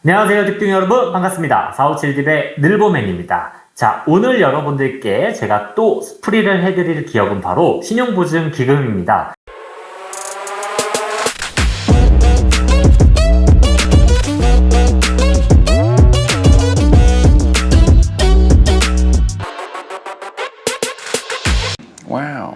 안녕하세요, 득둥이 여러분. 반갑습니다. 457딥의 늘보맨입니다. 자, 오늘 여러분들께 제가 또 스프리를 해드릴 기업은 바로 신용보증기금입니다. 와우.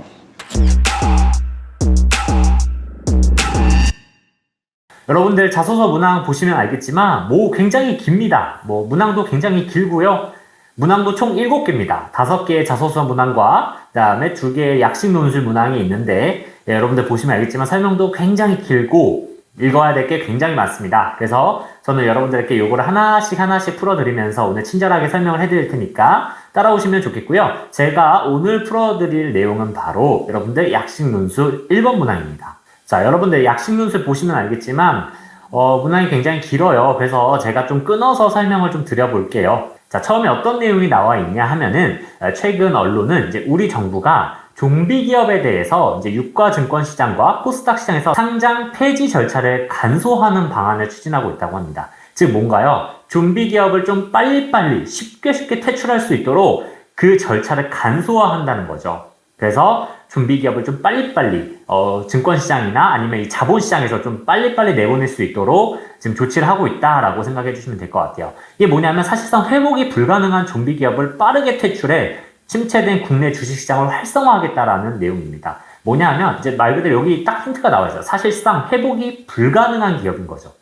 여러분들 자소서 문항 보시면 알겠지만 굉장히 깁니다. 문항도 굉장히 길고요. 문항도 총 7개입니다. 5개의 자소서 문항과 그 다음에 2개의 약식 논술 문항이 있는데 여러분들 보시면 알겠지만 설명도 굉장히 길고 읽어야 될 게 굉장히 많습니다. 그래서 저는 여러분들께 요거를 하나씩 풀어드리면서 오늘 친절하게 설명을 해드릴 테니까 따라오시면 좋겠고요. 제가 오늘 풀어드릴 내용은 바로 여러분들 약식 논술 1번 문항입니다. 자, 여러분들 약식 논술 보시면 알겠지만 문항이 굉장히 길어요. 그래서 제가 좀 끊어서 설명을 좀 드려볼게요. 자, 처음에 어떤 내용이 나와 있냐 하면은 최근 언론은 이제 우리 정부가 좀비 기업에 대해서 이제 유가증권시장과 코스닥 시장에서 상장 폐지 절차를 간소화하는 방안을 추진하고 있다고 합니다. 즉 뭔가요? 좀비 기업을 좀 빨리빨리 쉽게 퇴출할 수 있도록 그 절차를 간소화한다는 거죠. 그래서 좀비 기업을 좀 빨리빨리 증권시장이나 아니면 이 자본시장에서 좀 빨리빨리 내보낼 수 있도록 지금 조치를 하고 있다라고 생각해 주시면 될 것 같아요. 이게 뭐냐면 사실상 회복이 불가능한 좀비 기업을 빠르게 퇴출해 침체된 국내 주식시장을 활성화하겠다라는 내용입니다. 뭐냐면 이제 말 그대로 여기 딱 힌트가 나와 있어요. 사실상 회복이 불가능한 기업인 거죠.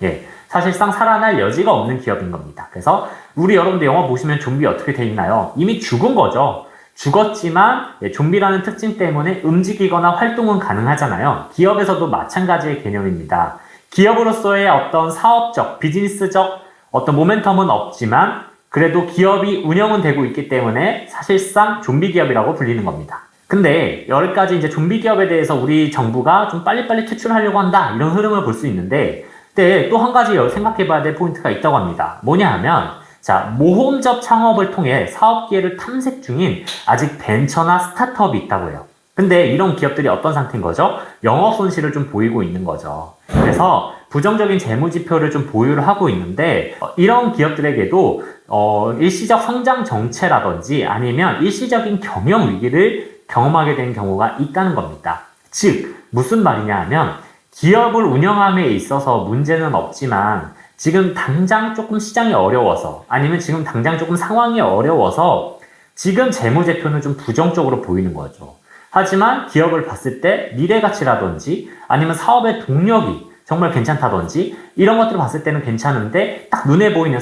예, 사실상 살아날 여지가 없는 기업인 겁니다. 그래서 우리 여러분들 영화 보시면 좀비 어떻게 돼 있나요? 이미 죽은 거죠. 죽었지만 좀비라는 특징 때문에 움직이거나 활동은 가능하잖아요. 기업에서도 마찬가지의 개념입니다. 기업으로서의 어떤 사업적, 비즈니스적 어떤 모멘텀은 없지만 그래도 기업이 운영은 되고 있기 때문에 사실상 좀비 기업이라고 불리는 겁니다. 근데 여기까지 이제 좀비 기업에 대해서 우리 정부가 좀 빨리빨리 퇴출하려고 한다 이런 흐름을 볼 수 있는데 근데 또 한 가지 생각해 봐야 될 포인트가 있다고 합니다. 뭐냐 하면 자, 모험적 창업을 통해 사업 기회를 탐색 중인 아직 벤처나 스타트업이 있다고 해요. 근데 이런 기업들이 어떤 상태인 거죠? 영업 손실을 좀 보이고 있는 거죠. 그래서 부정적인 재무지표를 좀 보유를 하고 있는데 이런 기업들에게도 일시적 성장 정체라든지 아니면 일시적인 경영 위기를 경험하게 된 경우가 있다는 겁니다. 즉 무슨 말이냐 하면 기업을 운영함에 있어서 문제는 없지만 지금 당장 조금 시장이 어려워서 아니면 지금 당장 조금 상황이 어려워서 지금 재무제표는 좀 부정적으로 보이는 거죠. 하지만 기업을 봤을 때 미래가치라든지 아니면 사업의 동력이 정말 괜찮다든지 이런 것들을 봤을 때는 괜찮은데 딱 눈에 보이는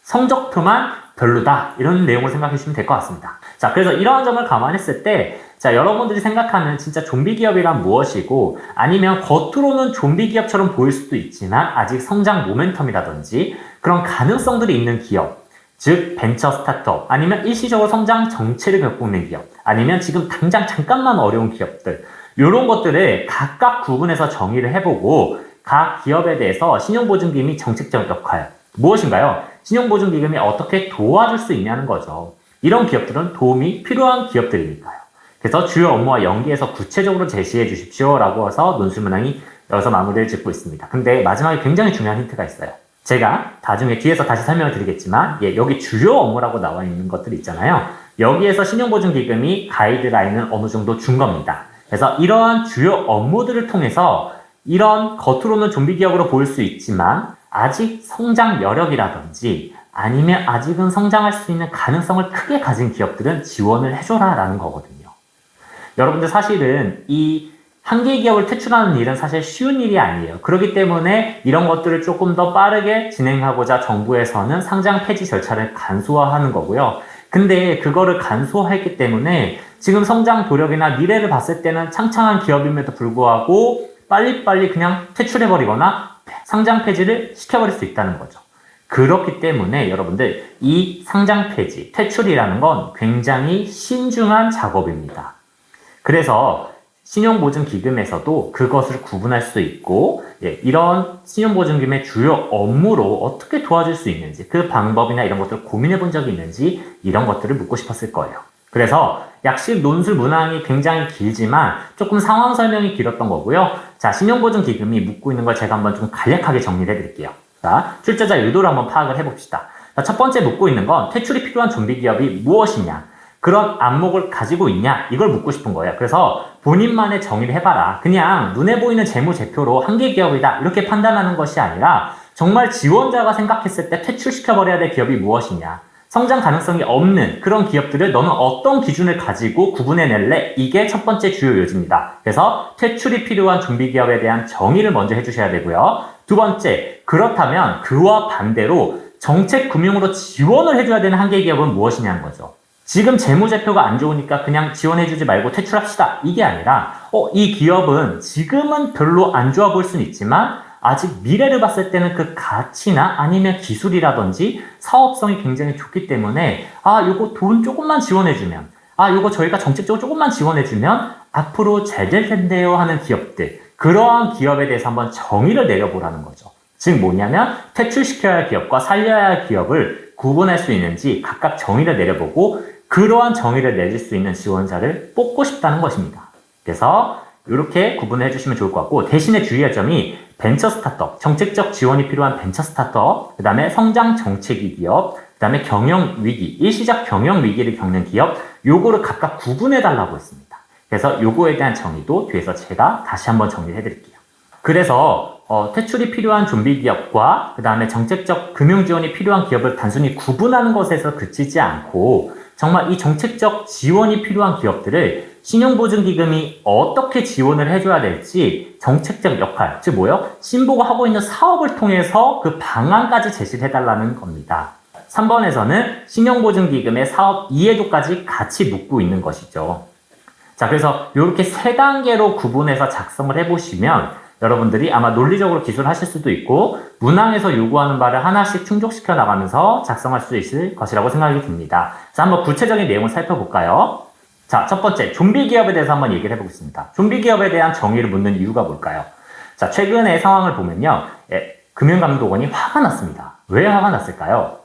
성적표만 별로다 이런 내용을 생각해 주시면 될 것 같습니다. 자, 그래서 이러한 점을 감안했을 때 자, 여러분들이 생각하는 진짜 좀비 기업이란 무엇이고 아니면 겉으로는 좀비 기업처럼 보일 수도 있지만 아직 성장 모멘텀이라든지 그런 가능성들이 있는 기업 즉 벤처 스타트업 아니면 일시적으로 성장 정체를 겪고 있는 기업 아니면 지금 당장 잠깐만 어려운 기업들 이런 것들을 각각 구분해서 정의를 해보고 각 기업에 대해서 신용보증기금이 정책적 역할 무엇인가요? 신용보증기금이 어떻게 도와줄 수 있냐는 거죠. 이런 기업들은 도움이 필요한 기업들이니까요. 그래서 주요 업무와 연계해서 구체적으로 제시해 주십시오 라고 해서 논술문항이 여기서 마무리를 짓고 있습니다. 근데 마지막에 굉장히 중요한 힌트가 있어요. 제가 나중에 뒤에서 다시 설명을 드리겠지만 여기 주요 업무라고 나와 있는 것들이 있잖아요. 여기에서 신용보증기금이 가이드라인을 어느 정도 준 겁니다. 그래서 이러한 주요 업무들을 통해서 이런 겉으로는 좀비 기업으로 보일 수 있지만 아직 성장 여력이라든지 아니면 아직은 성장할 수 있는 가능성을 크게 가진 기업들은 지원을 해줘라 라는 거거든요. 여러분들 사실은 이 한 개의 기업을 퇴출하는 일은 사실 쉬운 일이 아니에요. 그렇기 때문에 이런 것들을 조금 더 빠르게 진행하고자 정부에서는 상장 폐지 절차를 간소화하는 거고요. 근데 그거를 간소화했기 때문에 지금 성장 도력이나 미래를 봤을 때는 창창한 기업임에도 불구하고 빨리빨리 그냥 퇴출해버리거나 상장 폐지를 시켜버릴 수 있다는 거죠. 그렇기 때문에 여러분들 이 상장 폐지, 퇴출이라는 건 굉장히 신중한 작업입니다. 그래서 신용보증기금에서도 그것을 구분할 수 있고 이런 신용보증기금의 주요 업무로 어떻게 도와줄 수 있는지 그 방법이나 이런 것들을 고민해 본 적이 있는지 이런 것들을 묻고 싶었을 거예요. 그래서 약식 논술 문항이 굉장히 길지만 조금 상황 설명이 길었던 거고요. 자, 신용보증기금이 묻고 있는 걸 제가 한번 좀 간략하게 정리를 해드릴게요. 자, 출자자 의도를 한번 파악을 해봅시다. 자, 첫 번째 묻고 있는 건 퇴출이 필요한 좀비 기업이 무엇이냐, 그런 안목을 가지고 있냐, 이걸 묻고 싶은 거예요. 그래서 본인만의 정의를 해봐라. 그냥 눈에 보이는 재무제표로 한 개 기업이다 이렇게 판단하는 것이 아니라 정말 지원자가 생각했을 때 퇴출시켜버려야 될 기업이 무엇이냐, 성장 가능성이 없는 그런 기업들을 너는 어떤 기준을 가지고 구분해낼래? 이게 첫 번째 주요 요지입니다. 그래서 퇴출이 필요한 좀비 기업에 대한 정의를 먼저 해주셔야 되고요. 두 번째, 그렇다면 그와 반대로 정책 금융으로 지원을 해줘야 되는 한 개 기업은 무엇이냐는 거죠. 지금 재무제표가 안 좋으니까 그냥 지원해주지 말고 퇴출합시다. 이게 아니라 이 기업은 지금은 별로 안 좋아 보일 수는 있지만 아직 미래를 봤을 때는 그 가치나 아니면 기술이라든지 사업성이 굉장히 좋기 때문에 요거 돈 조금만 지원해주면, 요거 저희가 정책적으로 조금만 지원해주면 앞으로 잘 될 텐데요 하는 기업들, 그러한 기업에 대해서 한번 정의를 내려보라는 거죠. 즉 뭐냐면 퇴출시켜야 할 기업과 살려야 할 기업을 구분할 수 있는지 각각 정의를 내려보고 그러한 정의를 내릴 수 있는 지원자를 뽑고 싶다는 것입니다. 그래서 이렇게 구분해 주시면 좋을 것 같고, 대신에 주의할 점이 벤처 스타트업, 정책적 지원이 필요한 벤처 스타트업, 그 다음에 성장 정책위 기업, 그 다음에 경영 위기, 일시적 경영 위기를 겪는 기업, 요거를 각각 구분해 달라고 했습니다. 그래서 요거에 대한 정의도 뒤에서 제가 다시 한번 정리해 드릴게요. 그래서 퇴출이 필요한 좀비 기업과 그 다음에 정책적 금융 지원이 필요한 기업을 단순히 구분하는 것에서 그치지 않고 정말 이 정책적 지원이 필요한 기업들을 신용보증기금이 어떻게 지원을 해줘야 될지 정책적 역할, 즉 뭐요? 신보가 하고 있는 사업을 통해서 그 방안까지 제시를 해달라는 겁니다. 3번에서는 신용보증기금의 사업 이해도까지 같이 묻고 있는 것이죠. 자, 그래서 이렇게 세 단계로 구분해서 작성을 해보시면 여러분들이 아마 논리적으로 기술하실 수도 있고 문항에서 요구하는 바를 하나씩 충족시켜 나가면서 작성할 수 있을 것이라고 생각이 듭니다. 자, 한번 구체적인 내용을 살펴볼까요? 자, 첫 번째, 좀비 기업에 대해서 한번 얘기를 해보겠습니다. 좀비 기업에 대한 정의를 묻는 이유가 뭘까요? 자, 최근의 상황을 보면요. 금융감독원이 화가 났습니다. 왜 화가 났을까요?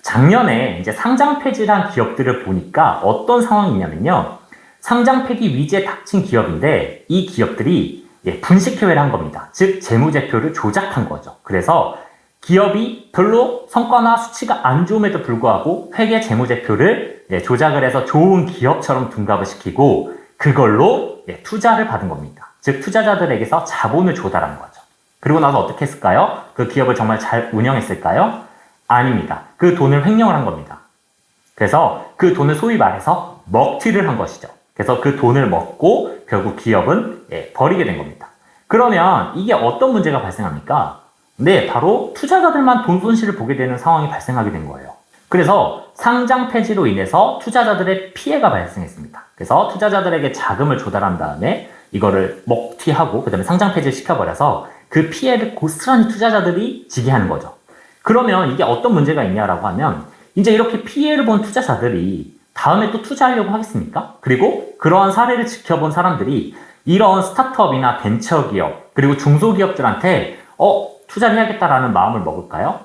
작년에 이제 상장 폐지한 기업들을 보니까 어떤 상황이냐면요. 상장 폐기 위기에 닥친 기업인데 이 기업들이 분식회계를 한 겁니다. 즉 재무제표를 조작한 거죠. 그래서 기업이 별로 성과나 수치가 안 좋음에도 불구하고 회계 재무제표를 조작을 해서 좋은 기업처럼 둔갑을 시키고 그걸로 투자를 받은 겁니다. 즉 투자자들에게서 자본을 조달한 거죠. 그리고 나서 어떻게 했을까요? 그 기업을 정말 잘 운영했을까요? 아닙니다. 그 돈을 횡령을 한 겁니다. 그래서 그 돈을 소위 말해서 먹튀를 한 것이죠. 그래서 그 돈을 먹고 결국 기업은 버리게 된 겁니다. 그러면 이게 어떤 문제가 발생합니까? 네, 바로 투자자들만 돈 손실을 보게 되는 상황이 발생하게 된 거예요. 그래서 상장 폐지로 인해서 투자자들의 피해가 발생했습니다. 그래서 투자자들에게 자금을 조달한 다음에 이거를 먹튀하고 그 다음에 상장 폐지를 시켜버려서 그 피해를 고스란히 투자자들이 지게 하는 거죠. 그러면 이게 어떤 문제가 있냐라고 하면 이제 이렇게 피해를 본 투자자들이 다음에 또 투자하려고 하겠습니까? 그리고 그러한 사례를 지켜본 사람들이 이런 스타트업이나 벤처기업 그리고 중소기업들한테 투자를 해야겠다라는 마음을 먹을까요?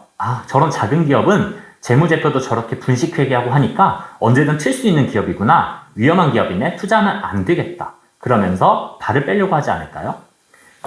저런 작은 기업은 재무제표도 저렇게 분식회계하고 하니까 언제든 튈 수 있는 기업이구나. 위험한 기업이네. 투자는 안 되겠다. 그러면서 발을 빼려고 하지 않을까요?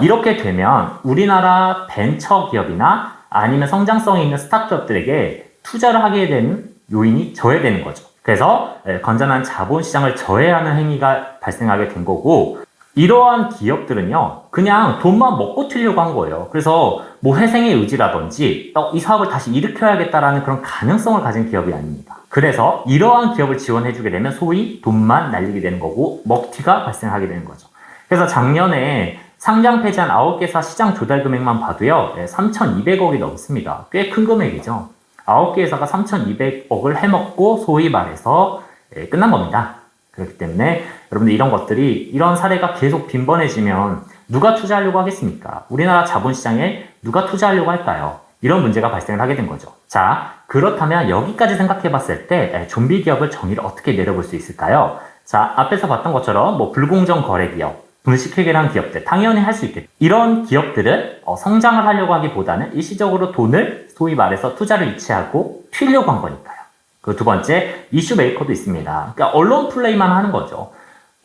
이렇게 되면 우리나라 벤처기업이나 아니면 성장성이 있는 스타트업들에게 투자를 하게 되는 요인이 저해되는 거죠. 그래서 건전한 자본시장을 저해하는 행위가 발생하게 된 거고 이러한 기업들은요 그냥 돈만 먹고 튀려고 한 거예요. 그래서 뭐 회생의 의지라든지 이 사업을 다시 일으켜야겠다라는 그런 가능성을 가진 기업이 아닙니다. 그래서 이러한 기업을 지원해주게 되면 소위 돈만 날리게 되는 거고 먹튀가 발생하게 되는 거죠. 그래서 작년에 상장 폐지한 9개사 시장 조달 금액만 봐도요 3,200억이 넘습니다. 꽤 큰 금액이죠. 9개 회사가 3,200억을 해먹고 소위 말해서 끝난 겁니다. 그렇기 때문에 여러분들 이런 것들이 이런 사례가 계속 빈번해지면 누가 투자하려고 하겠습니까? 우리나라 자본시장에 누가 투자하려고 할까요? 이런 문제가 발생을 하게 된 거죠. 자, 그렇다면 여기까지 생각해 봤을 때 좀비 기업을 정의를 어떻게 내려볼 수 있을까요? 자, 앞에서 봤던 것처럼 뭐 불공정 거래 기업, 분식회계란 기업들 당연히 할 수 있겠죠. 이런 기업들은 성장을 하려고 하기보다는 일시적으로 돈을 소위 말해서 투자를 유치하고 튀려고 한 거니까요. 그 두 번째, 이슈 메이커도 있습니다. 그러니까 언론 플레이만 하는 거죠.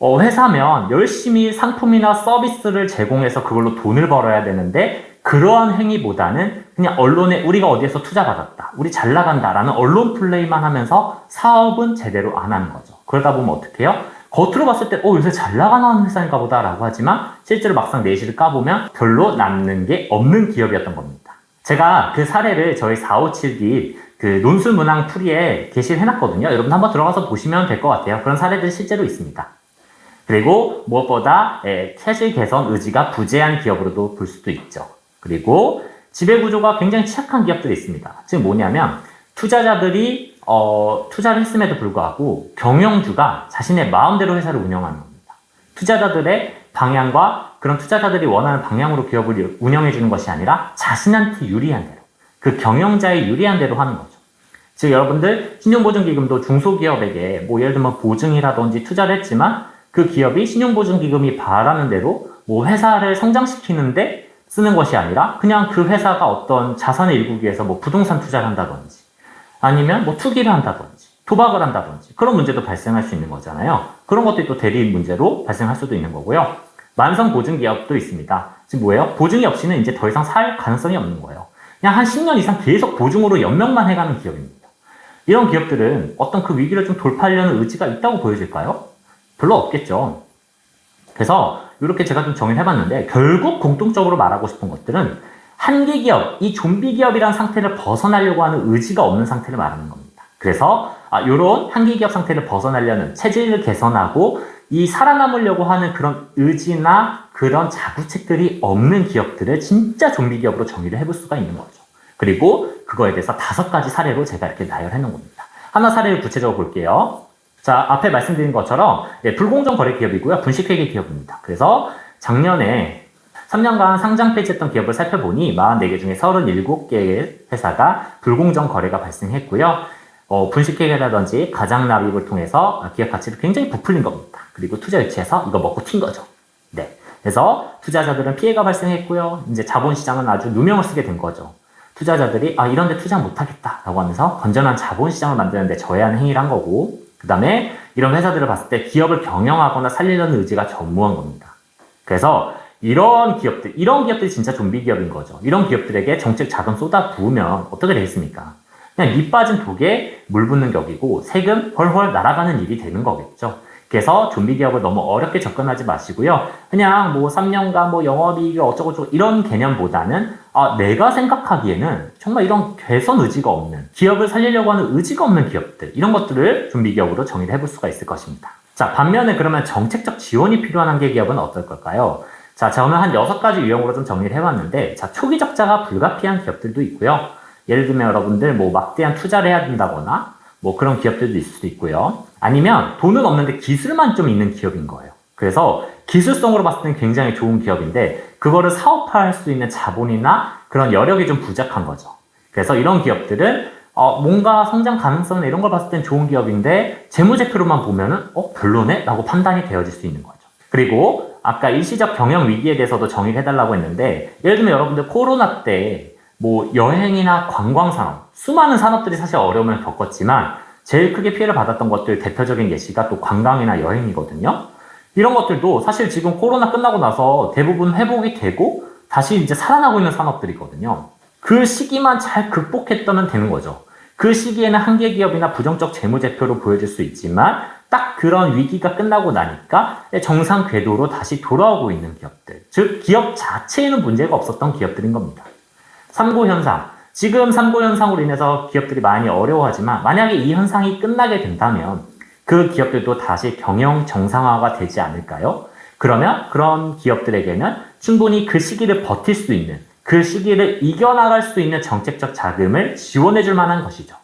회사면 열심히 상품이나 서비스를 제공해서 그걸로 돈을 벌어야 되는데 그러한 행위보다는 그냥 언론에 우리가 어디에서 투자받았다, 우리 잘 나간다라는 언론 플레이만 하면서 사업은 제대로 안 하는 거죠. 그러다 보면 어떻게 해요? 겉으로 봤을 때 요새 잘 나가는 회사인가 보다 라고 하지만 실제로 막상 내실을 까보면 별로 남는 게 없는 기업이었던 겁니다. 제가 그 사례를 저희 457D 그 논술문항 풀이에 게시를 해놨거든요. 여러분 한번 들어가서 보시면 될 것 같아요. 그런 사례들이 실제로 있습니다. 그리고 무엇보다 캐시 개선 의지가 부재한 기업으로도 볼 수도 있죠. 그리고 지배구조가 굉장히 취약한 기업들이 있습니다. 즉 뭐냐면 투자자들이 투자를 했음에도 불구하고 경영주가 자신의 마음대로 회사를 운영하는 겁니다. 투자자들의 방향과 그런 투자자들이 원하는 방향으로 기업을 운영해 주는 것이 아니라 자신한테 유리한 대로, 그 경영자의 유리한 대로 하는 거죠. 즉 여러분들 신용보증기금도 중소기업에게 뭐 예를 들면 보증이라든지 투자를 했지만 그 기업이 신용보증기금이 바라는 대로 뭐 회사를 성장시키는데 쓰는 것이 아니라 그냥 그 회사가 어떤 자산을 일구기 위해서 뭐 부동산 투자를 한다든지 아니면 뭐 투기를 한다든지 도박을 한다든지 그런 문제도 발생할 수 있는 거잖아요. 그런 것들이 또 대리인 문제로 발생할 수도 있는 거고요. 만성 보증기업도 있습니다. 즉 뭐예요? 보증이 없이는 이제 더 이상 살 가능성이 없는 거예요. 그냥 한 10년 이상 계속 보증으로 연명만 해가는 기업입니다. 이런 기업들은 어떤 그 위기를 좀 돌파하려는 의지가 있다고 보여질까요? 별로 없겠죠. 그래서 이렇게 제가 좀 정의를 해봤는데 결국 공통적으로 말하고 싶은 것들은 한계 기업, 이 좀비 기업이라는 상태를 벗어나려고 하는 의지가 없는 상태를 말하는 겁니다. 그래서 이런 한계 기업 상태를 벗어나려는 체질을 개선하고 이 살아남으려고 하는 그런 의지나 그런 자구책들이 없는 기업들을 진짜 좀비 기업으로 정의를 해볼 수가 있는 거죠. 그리고 그거에 대해서 5가지 사례로 제가 이렇게 나열해 놓은 겁니다. 하나 사례를 구체적으로 볼게요. 자, 앞에 말씀드린 것처럼 불공정 거래 기업이고요. 분식회계 기업입니다. 그래서 작년에 3년간 상장 폐지했던 기업을 살펴보니 44개 중에 37개의 회사가 불공정 거래가 발생했고요. 분식회계라든지 가장납입을 통해서 기업 가치를 굉장히 부풀린 겁니다. 그리고 투자 유치해서 이거 먹고 튄 거죠. 네. 그래서 투자자들은 피해가 발생했고요. 이제 자본시장은 아주 누명을 쓰게 된 거죠. 투자자들이 이런 데 투자 못하겠다 라고 하면서 건전한 자본시장을 만드는데 저해하는 행위를 한 거고, 그 다음에 이런 회사들을 봤을 때 기업을 경영하거나 살리려는 의지가 전무한 겁니다. 그래서 이런 기업들이 진짜 좀비 기업인 거죠. 이런 기업들에게 정책 자금 쏟아 부으면 어떻게 되겠습니까? 그냥 밑 빠진 독에 물 붓는 격이고 세금 훨훨 날아가는 일이 되는 거겠죠. 그래서 좀비 기업을 너무 어렵게 접근하지 마시고요. 그냥 뭐 3년간 뭐 영업이익을 어쩌고저쩌고 이런 개념보다는 내가 생각하기에는 정말 이런 개선 의지가 없는, 기업을 살리려고 하는 의지가 없는 기업들, 이런 것들을 좀비 기업으로 정의를 해볼 수가 있을 것입니다. 자, 반면에 그러면 정책적 지원이 필요한 한계 기업은 어떨 걸까요? 자, 저는 한 6가지 유형으로 좀 정리를 해봤는데, 자, 초기 적자가 불가피한 기업들도 있고요. 예를 들면 여러분들 뭐 막대한 투자를 해야 된다거나 뭐 그런 기업들도 있을 수도 있고요. 아니면 돈은 없는데 기술만 좀 있는 기업인 거예요. 그래서 기술성으로 봤을 때는 굉장히 좋은 기업인데 그거를 사업화할 수 있는 자본이나 그런 여력이 좀 부족한 거죠. 그래서 이런 기업들은 뭔가 성장 가능성이나 이런 걸 봤을 땐 좋은 기업인데 재무제표로만 보면은 별로네? 라고 판단이 되어질 수 있는 거죠. 그리고 아까 일시적 경영 위기에 대해서도 정의를 해달라고 했는데, 예를 들면 여러분들 코로나 때 뭐 여행이나 관광산업, 수많은 산업들이 사실 어려움을 겪었지만 제일 크게 피해를 받았던 것들 대표적인 예시가 또 관광이나 여행이거든요. 이런 것들도 사실 지금 코로나 끝나고 나서 대부분 회복이 되고 다시 이제 살아나고 있는 산업들이거든요. 그 시기만 잘 극복했다면 되는 거죠. 그 시기에는 한계 기업이나 부정적 재무제표로 보여질 수 있지만 딱 그런 위기가 끝나고 나니까 정상 궤도로 다시 돌아오고 있는 기업들, 즉 기업 자체에는 문제가 없었던 기업들인 겁니다. 3고 현상, 지금 3고 현상으로 인해서 기업들이 많이 어려워하지만 만약에 이 현상이 끝나게 된다면 그 기업들도 다시 경영 정상화가 되지 않을까요? 그러면 그런 기업들에게는 충분히 그 시기를 버틸 수 있는, 그 시기를 이겨나갈 수 있는 정책적 자금을 지원해 줄 만한 것이죠.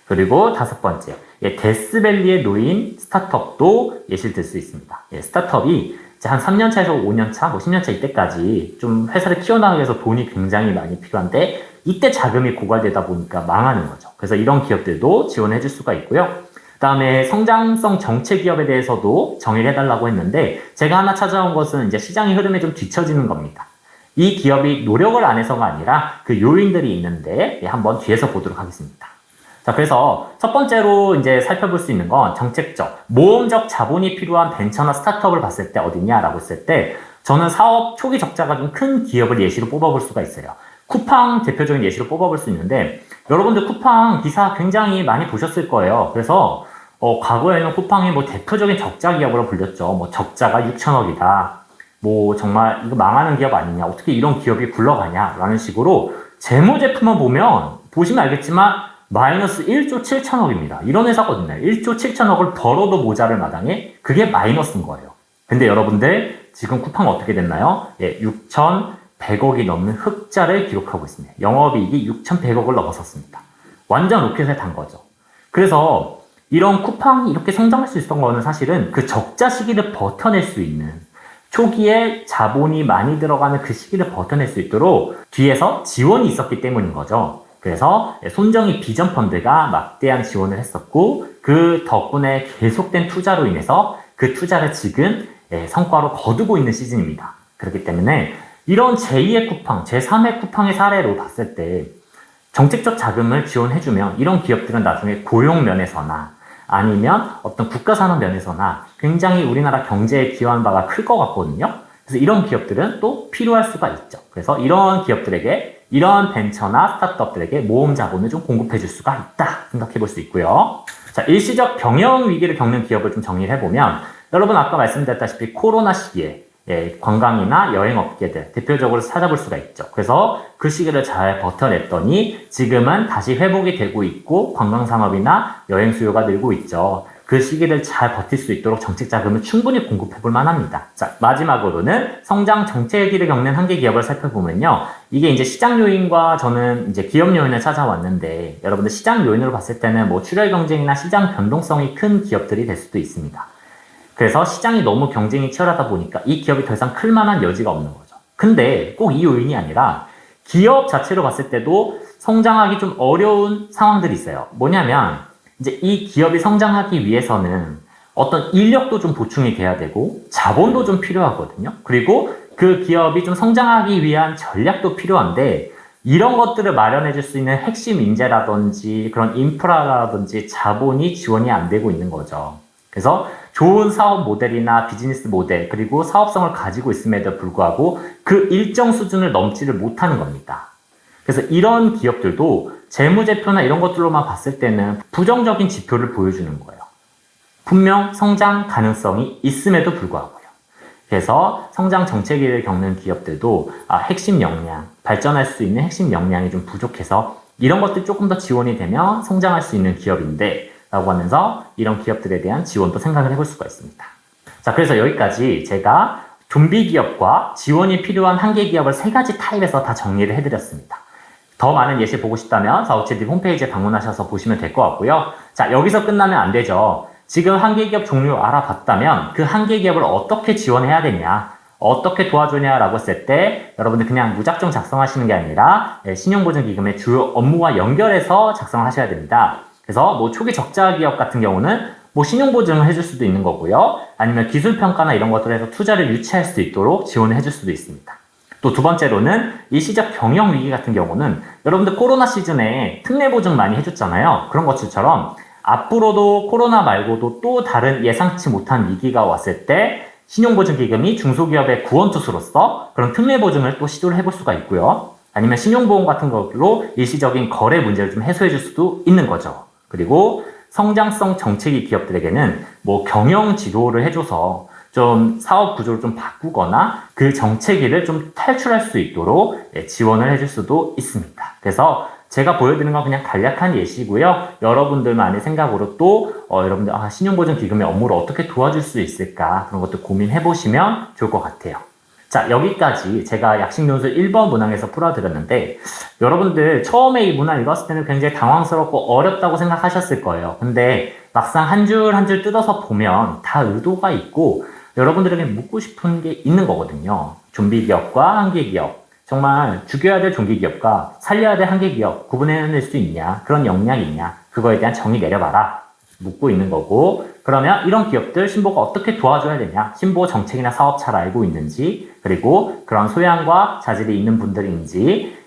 그리고 5번째, 데스밸리에 놓인 스타트업도 예시를 들 수 있습니다. 스타트업이 한 3년차에서 5년차, 뭐 10년차 이때까지 좀 회사를 키워나가기 위해서 돈이 굉장히 많이 필요한데 이때 자금이 고갈되다 보니까 망하는 거죠. 그래서 이런 기업들도 지원해 줄 수가 있고요. 그 다음에 성장성 정체 기업에 대해서도 정의를 해달라고 했는데 제가 하나 찾아온 것은 이제 시장의 흐름에 좀 뒤처지는 겁니다. 이 기업이 노력을 안 해서가 아니라 그 요인들이 있는데 한번 뒤에서 보도록 하겠습니다. 자, 그래서 첫 번째로 이제 살펴볼 수 있는 건 정책적, 모험적 자본이 필요한 벤처나 스타트업을 봤을 때 어디냐라고 했을 때 저는 사업 초기 적자가 좀 큰 기업을 예시로 뽑아볼 수가 있어요. 쿠팡 대표적인 예시로 뽑아볼 수 있는데, 여러분들 쿠팡 기사 굉장히 많이 보셨을 거예요. 그래서 과거에는 쿠팡이 뭐 대표적인 적자 기업으로 불렸죠. 뭐 적자가 6천억이다. 뭐 정말 이거 망하는 기업 아니냐. 어떻게 이런 기업이 굴러가냐. 라는 식으로 재무제표만 보시면 알겠지만 마이너스 1조 7천억입니다. 이런 회사거든요. 1조 7천억을 벌어도 모자를 마당에 그게 마이너스인 거예요. 근데 여러분들 지금 쿠팡 어떻게 됐나요? 예, 6,100억이 넘는 흑자를 기록하고 있습니다. 영업이익이 6,100억을 넘어섰습니다. 완전 로켓에 단 거죠. 그래서 이런 쿠팡이 이렇게 성장할 수 있었던 거는 사실은 그 적자 시기를 버텨낼 수 있는, 초기에 자본이 많이 들어가는 그 시기를 버텨낼 수 있도록 뒤에서 지원이 있었기 때문인 거죠. 그래서 손정희 비전펀드가 막대한 지원을 했었고, 그 덕분에 계속된 투자로 인해서 그 투자를 지금 성과로 거두고 있는 시즌입니다. 그렇기 때문에 이런 제2의 쿠팡, 제3의 쿠팡의 사례로 봤을 때 정책적 자금을 지원해주면 이런 기업들은 나중에 고용 면에서나 아니면 어떤 국가산업 면에서나 굉장히 우리나라 경제에 기여한 바가 클 것 같거든요. 그래서 이런 기업들은 또 필요할 수가 있죠. 그래서 이런 기업들에게, 이런 벤처나 스타트업들에게 모험 자본을 좀 공급해 줄 수가 있다 생각해 볼 수 있고요. 자, 일시적 경영 위기를 겪는 기업을 좀 정리를 해보면, 여러분 아까 말씀드렸다시피 코로나 시기에 관광이나 여행업계들 대표적으로 찾아볼 수가 있죠. 그래서 그 시기를 잘 버텨냈더니 지금은 다시 회복이 되고 있고 관광산업이나 여행 수요가 늘고 있죠. 그 시기를 잘 버틸 수 있도록 정책 자금을 충분히 공급해 볼 만합니다. 자, 마지막으로는 성장 정체기를 겪는 한계 기업을 살펴보면요. 이게 이제 시장 요인과 저는 이제 기업 요인을 찾아왔는데, 여러분들 시장 요인으로 봤을 때는 뭐 출혈 경쟁이나 시장 변동성이 큰 기업들이 될 수도 있습니다. 그래서 시장이 너무 경쟁이 치열하다 보니까 이 기업이 더 이상 클 만한 여지가 없는 거죠. 근데 꼭 이 요인이 아니라 기업 자체로 봤을 때도 성장하기 좀 어려운 상황들이 있어요. 뭐냐면 이제 이 기업이 성장하기 위해서는 어떤 인력도 좀 보충이 돼야 되고 자본도 좀 필요하거든요. 그리고 그 기업이 좀 성장하기 위한 전략도 필요한데, 이런 것들을 마련해 줄 수 있는 핵심 인재라든지 그런 인프라라든지 자본이 지원이 안 되고 있는 거죠. 그래서 좋은 사업 모델이나 비즈니스 모델, 그리고 사업성을 가지고 있음에도 불구하고 그 일정 수준을 넘지를 못하는 겁니다. 그래서 이런 기업들도 재무제표나 이런 것들로만 봤을 때는 부정적인 지표를 보여주는 거예요. 분명 성장 가능성이 있음에도 불구하고요. 그래서 성장 정체기를 겪는 기업들도 핵심 역량, 발전할 수 있는 핵심 역량이 좀 부족해서 이런 것들이 조금 더 지원이 되면 성장할 수 있는 기업인데 라고 하면서 이런 기업들에 대한 지원도 생각을 해볼 수가 있습니다. 자, 그래서 여기까지 제가 좀비 기업과 지원이 필요한 한계 기업을 3가지 타입에서 다 정리를 해드렸습니다. 더 많은 예시 보고 싶다면 457D 홈페이지에 방문하셔서 보시면 될 것 같고요. 자, 여기서 끝나면 안 되죠. 지금 한계 기업 종류 알아봤다면 그 한계 기업을 어떻게 지원해야 되냐, 어떻게 도와주냐라고 했을 때 여러분들 그냥 무작정 작성하시는 게 아니라 신용보증기금의 주요 업무와 연결해서 작성을 하셔야 됩니다. 그래서 뭐 초기 적자 기업 같은 경우는 뭐 신용보증을 해줄 수도 있는 거고요. 아니면 기술평가나 이런 것들을 해서 투자를 유치할 수 있도록 지원을 해줄 수도 있습니다. 또 두 번째로는 일시적 경영위기 같은 경우는 여러분들 코로나 시즌에 특례보증 많이 해줬잖아요. 그런 것들처럼 앞으로도 코로나 말고도 또 다른 예상치 못한 위기가 왔을 때 신용보증기금이 중소기업의 구원투수로서 그런 특례보증을 또 시도를 해볼 수가 있고요. 아니면 신용보험 같은 걸로 일시적인 거래 문제를 좀 해소해 줄 수도 있는 거죠. 그리고 성장성 정책이 기업들에게는 뭐 경영 지도를 해줘서 좀 사업 구조를 좀 바꾸거나 그 정체기를 좀 탈출할 수 있도록 지원을 해줄 수도 있습니다. 그래서 제가 보여드리는 건 그냥 간략한 예시고요. 여러분들만의 생각으로 또 여러분들 신용보증기금의 업무를 어떻게 도와줄 수 있을까, 그런 것도 고민해 보시면 좋을 것 같아요. 자, 여기까지 제가 약식론술 1번 문항에서 풀어드렸는데, 여러분들 처음에 이 문항 읽었을 때는 굉장히 당황스럽고 어렵다고 생각하셨을 거예요. 근데 막상 한 줄 한 줄 뜯어서 보면 다 의도가 있고 여러분들에게 묻고 싶은 게 있는 거거든요. 좀비 기업과 한계 기업, 정말 죽여야 될 좀비 기업과 살려야 될 한계 기업 구분해낼 수 있냐, 그런 역량이 있냐, 그거에 대한 정의 내려봐라 묻고 있는 거고, 그러면 이런 기업들 신보가 어떻게 도와줘야 되냐, 신보 정책이나 사업 잘 알고 있는지, 그리고 그런 소양과 자질이 있는 분들인지,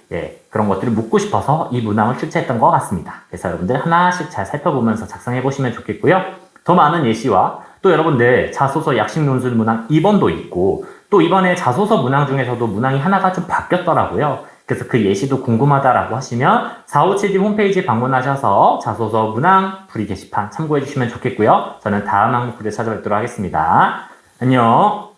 그런 것들을 묻고 싶어서 이 문항을 출제했던 것 같습니다. 그래서 여러분들 하나씩 잘 살펴보면서 작성해 보시면 좋겠고요. 더 많은 예시와 또 여러분들 자소서 약식논술 문항 2번도 있고, 또 이번에 자소서 문항 중에서도 문항이 하나가 좀 바뀌었더라고요. 그래서 그 예시도 궁금하다라고 하시면 457D 홈페이지 방문하셔서 자소서 문항 풀이 게시판 참고해 주시면 좋겠고요. 저는 다음 항목으로 찾아뵙도록 하겠습니다. 안녕.